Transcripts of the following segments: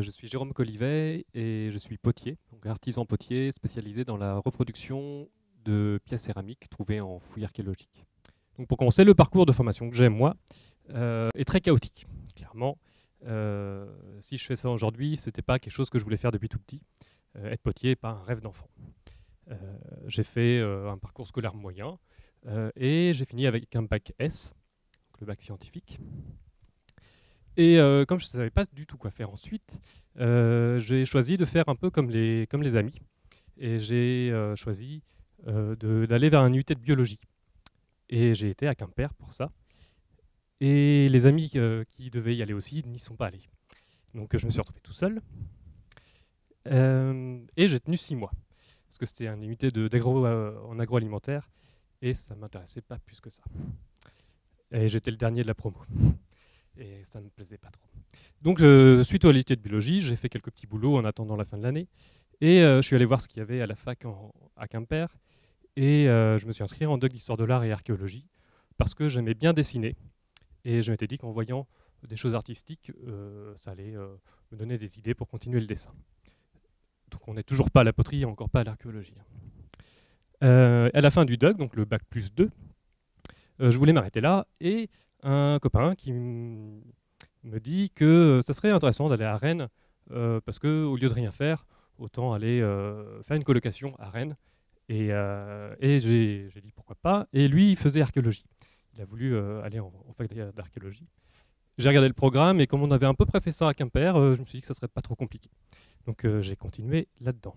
Je suis Jérôme Collivet et je suis potier, donc artisan potier spécialisé dans la reproduction de pièces céramiques trouvées en fouilles archéologiques. Donc pour commencer, le parcours de formation que j'ai moi est très chaotique. Clairement, si je fais ça aujourd'hui, ce n'était pas quelque chose que je voulais faire depuis tout petit. Être potier n'est pas un rêve d'enfant. J'ai fait un parcours scolaire moyen et j'ai fini avec un bac S, donc le bac scientifique. Et comme je ne savais pas du tout quoi faire ensuite, j'ai choisi de faire un peu comme les amis. Et j'ai choisi d'aller vers un UT de biologie. Et j'ai été à Quimper pour ça. Et les amis qui devaient y aller aussi n'y sont pas allés. Donc je me suis retrouvé tout seul. Et j'ai tenu 6 mois. Parce que c'était un UT en agroalimentaire. Et ça ne m'intéressait pas plus que ça. Et j'étais le dernier de la promo. Et ça ne me plaisait pas trop. Donc, suite à l'UT de biologie, j'ai fait quelques petits boulots en attendant la fin de l'année. Et je suis allé voir ce qu'il y avait à la fac à Quimper. Et je me suis inscrit en doc d'histoire de l'art et archéologie parce que j'aimais bien dessiner. Et je m'étais dit qu'en voyant des choses artistiques, ça allait me donner des idées pour continuer le dessin. Donc, on n'est toujours pas à la poterie, encore pas à l'archéologie. À la fin du doc, donc le bac plus 2, je voulais m'arrêter là. Et un copain qui me dit que ça serait intéressant d'aller à Rennes parce qu'au lieu de rien faire, autant aller faire une colocation à Rennes. Et j'ai dit pourquoi pas. Et lui, il faisait archéologie. Il a voulu aller en fac d'archéologie. J'ai regardé le programme et comme on avait un peu près fait ça à Quimper, je me suis dit que ça serait pas trop compliqué. Donc j'ai continué là-dedans.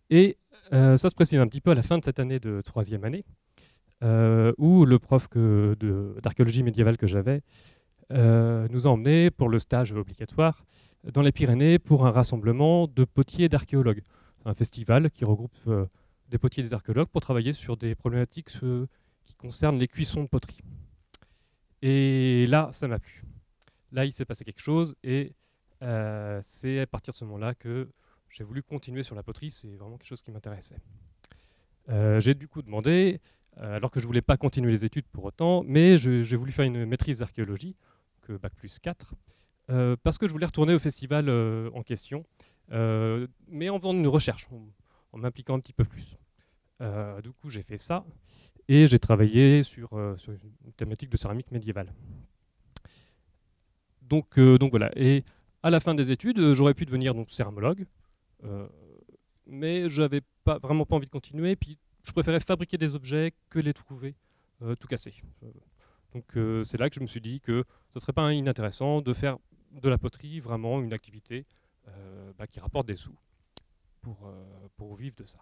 Et ça se précise un petit peu à la fin de cette année de 3e année, où le prof d'archéologie médiévale que j'avais nous a emmenés pour le stage obligatoire dans les Pyrénées pour un rassemblement de potiers et d'archéologues. C'est un festival qui regroupe des potiers et des archéologues pour travailler sur des problématiques qui concernent les cuissons de poterie. Et là, ça m'a plu. Là, il s'est passé quelque chose et c'est à partir de ce moment-là que j'ai voulu continuer sur la poterie. C'est vraiment quelque chose qui m'intéressait. J'ai du coup demandé, alors que je ne voulais pas continuer les études pour autant, mais j'ai voulu faire une maîtrise d'archéologie, donc bac plus 4, parce que je voulais retourner au festival en question, mais en faisant une recherche, en m'impliquant un petit peu plus. Du coup, j'ai fait ça et j'ai travaillé sur une thématique de céramique médiévale. Donc voilà. Et à la fin des études, j'aurais pu devenir donc céramologue, mais je n'avais vraiment pas envie de continuer. Puis je préférais fabriquer des objets que les trouver tout cassés. Donc c'est là que je me suis dit que ce ne serait pas inintéressant de faire de la poterie vraiment une activité qui rapporte des sous pour vivre de ça.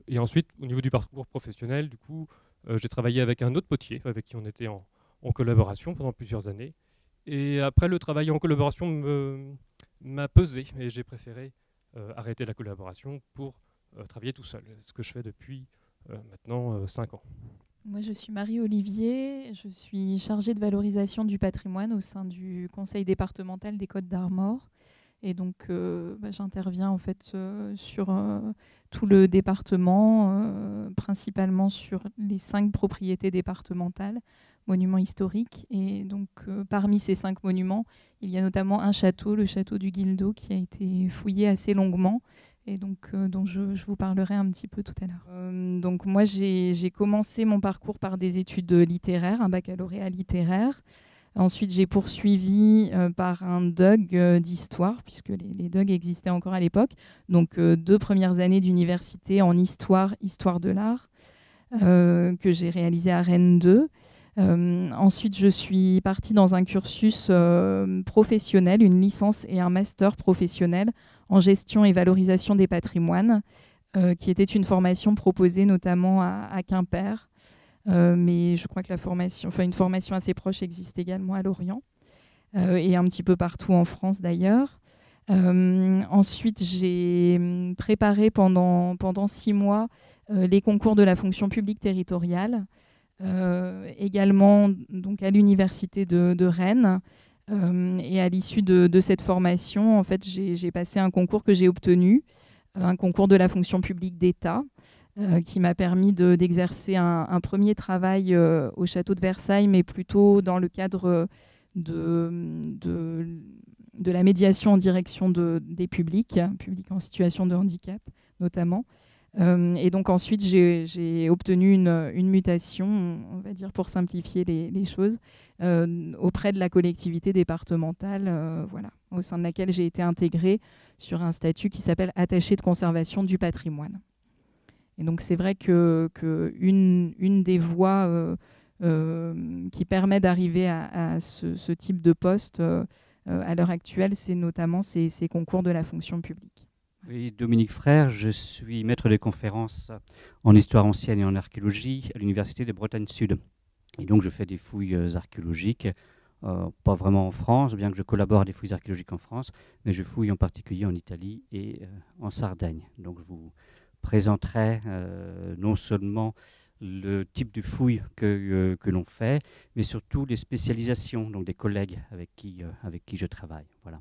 Et ensuite, au niveau du parcours professionnel, du coup, j'ai travaillé avec un autre potier avec qui on était en collaboration pendant plusieurs années. Et après, le travail en collaboration m'a pesé et j'ai préféré arrêter la collaboration pour travailler tout seul, ce que je fais depuis maintenant 5 ans. Moi, je suis Marie-Olivier, je suis chargée de valorisation du patrimoine au sein du conseil départemental des Côtes-d'Armor. Et donc, j'interviens en fait sur tout le département, principalement sur les 5 propriétés départementales, monuments historiques. Et donc, parmi ces 5 monuments, il y a notamment un château, le château du Guildo, qui a été fouillé assez longuement et donc dont je vous parlerai un petit peu tout à l'heure. Donc moi, j'ai commencé mon parcours par des études littéraires, un baccalauréat littéraire. Ensuite, j'ai poursuivi par un DUG d'histoire, puisque les DUG existaient encore à l'époque. Donc 2 premières années d'université en histoire de l'art, que j'ai réalisé à Rennes 2. Ensuite, je suis partie dans un cursus professionnel, une licence et un master professionnel en gestion et valorisation des patrimoines, qui était une formation proposée notamment à Quimper. Mais je crois que une formation assez proche existe également à Lorient et un petit peu partout en France d'ailleurs. Ensuite, j'ai préparé pendant 6 mois les concours de la fonction publique territoriale, également donc à l'université de Rennes. Et à l'issue de cette formation, en fait, j'ai passé un concours que j'ai obtenu, un concours de la fonction publique d'État, qui m'a permis d'exercer un premier travail au château de Versailles, mais plutôt dans le cadre de de la médiation en direction des publics en situation de handicap notamment. Et donc ensuite, j'ai obtenu une mutation, on va dire pour simplifier les choses, auprès de la collectivité départementale, voilà, au sein de laquelle j'ai été intégrée sur un statut qui s'appelle attaché de conservation du patrimoine. Et donc c'est vrai qu'une des voies qui permet d'arriver à ce type de poste à l'heure actuelle, c'est notamment ces concours de la fonction publique. Oui, Dominique Frère, je suis maître de conférences en histoire ancienne et en archéologie à l'Université de Bretagne Sud. Et donc je fais des fouilles archéologiques, pas vraiment en France, bien que je collabore à des fouilles archéologiques en France, mais je fouille en particulier en Italie et en Sardaigne. Donc je vous présenterai non seulement le type de fouilles que l'on fait, mais surtout les spécialisations donc des collègues avec qui je travaille. Voilà.